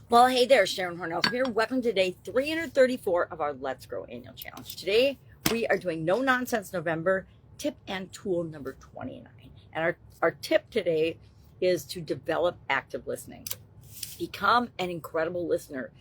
Well, hey there, Sharon Horne-Ellstrom here. Welcome to day 334 of our Let's Grow Annual Challenge. Today, we are doing No Nonsense November, tip and tool number 29. And our tip today is to develop active listening. Become an incredible listener.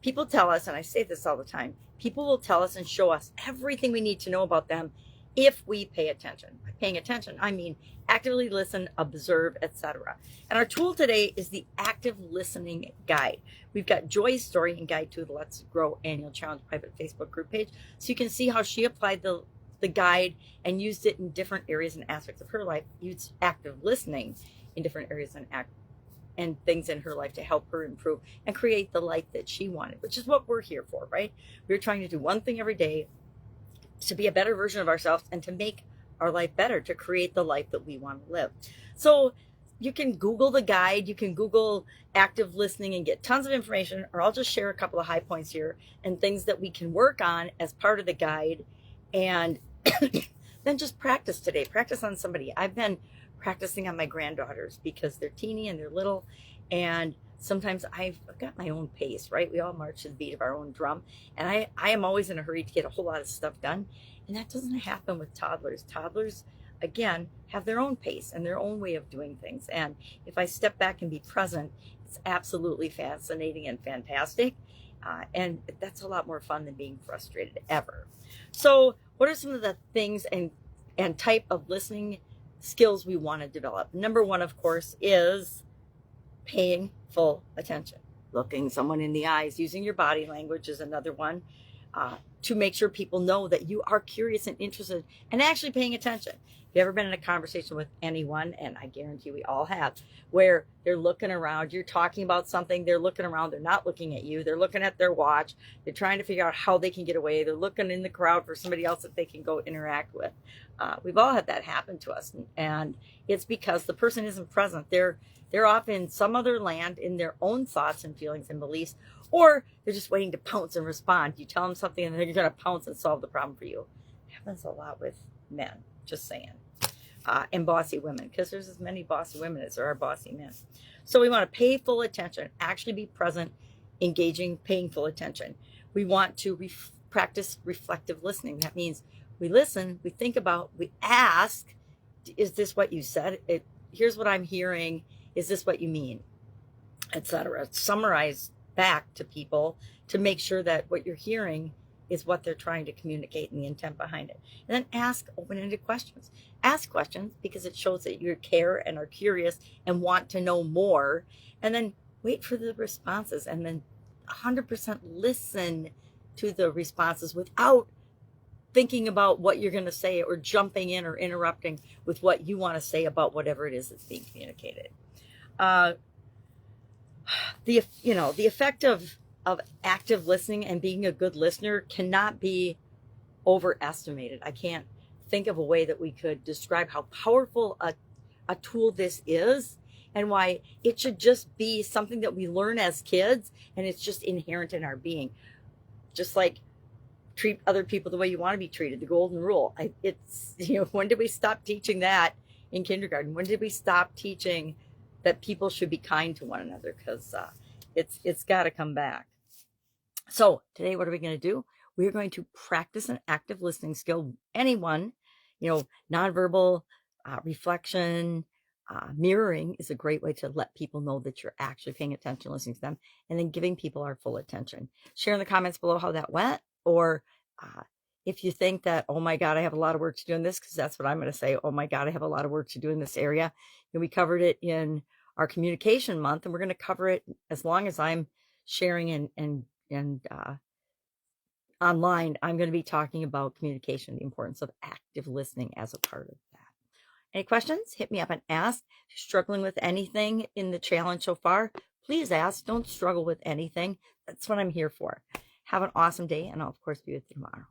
People tell us, and I say this all the time, people will tell us and show us everything we need to know about them if we pay attention. By paying attention, I mean actively listen, observe, etc. And our tool today is the Active Listening Guide. We've got Joy's story and guide to the Let's Grow Annual Challenge private Facebook group page, so you can see how she applied the guide and used it in different areas and aspects of her life, used active listening in different areas and things in her life to help her improve and create the life that she wanted, which is what we're here for, right? We're trying to do one thing every day to be a better version of ourselves and to make our life better, to create the life that we want to live. So you can Google the guide, you can Google active listening and get tons of information, or I'll just share a couple of high points here and things that we can work on as part of the guide. And then just practice today. Practice on somebody. I've been practicing on my granddaughters because they're teeny and they're little, and sometimes I've got my own pace, right? We all march to the beat of our own drum, and I am always in a hurry to get a whole lot of stuff done, and that doesn't happen with toddlers. Toddlers, again, have their own pace and their own way of doing things, and if I step back and be present, it's absolutely fascinating and fantastic, and that's a lot more fun than being frustrated ever. So what are some of the things and type of listening skills we want to develop? Number one, of course, is paying full attention. Looking someone in the eyes, using your body language is another one, to make sure people know that you are curious and interested and actually paying attention. Have you ever been in a conversation with anyone, and I guarantee we all have, where they're looking around, you're talking about something, they're looking around, they're not looking at you, they're looking at their watch, they're trying to figure out how they can get away, they're looking in the crowd for somebody else that they can go interact with. We've all had that happen to us, and it's because the person isn't present. They're off in some other land in their own thoughts and feelings and beliefs, or they're just waiting to pounce and respond. You tell them something and they're going to pounce and solve the problem for you. It happens a lot with men, just saying. And bossy women, because there's as many bossy women as there are bossy men. So we want to pay full attention, actually be present, engaging, paying full attention. We want to practice reflective listening. That means we listen, we think about, we ask, is this what you said? Here's what I'm hearing. Is this what you mean? Etc. Summarize back to people to make sure that what you're hearing is what they're trying to communicate and the intent behind it. And then ask open-ended questions. Ask questions because it shows that you care and are curious and want to know more. And then wait for the responses, and then 100% listen to the responses without thinking about what you're going to say or jumping in or interrupting with what you want to say about whatever it is that's being communicated. The effect of active listening and being a good listener cannot be overestimated. I can't think of a way that we could describe how powerful a tool this is, and why it should just be something that we learn as kids, and it's just inherent in our being. Just like treat other people the way you want to be treated, the golden rule. When did we stop teaching that in kindergarten? When did we stop teaching that people should be kind to one another? Because it's got to come back. So today, what are we going to do? We're going to practice an active listening skill. Anyone, nonverbal reflection, mirroring is a great way to let people know that you're actually paying attention, listening to them, and then giving people our full attention. Share in the comments below how that went, or if you think that, oh my God, I have a lot of work to do in this, because that's what I'm going to say. Oh my God, I have a lot of work to do in this area. And we covered it in our communication month, and we're going to cover it as long as I'm sharing and online. I'm going to be talking about communication, the importance of active listening as a part of that. Any questions? Hit me up and ask. If you're struggling with anything in the challenge so far, please ask. Don't struggle with anything. That's what I'm here for. Have an awesome day, and I'll, of course, be with you tomorrow.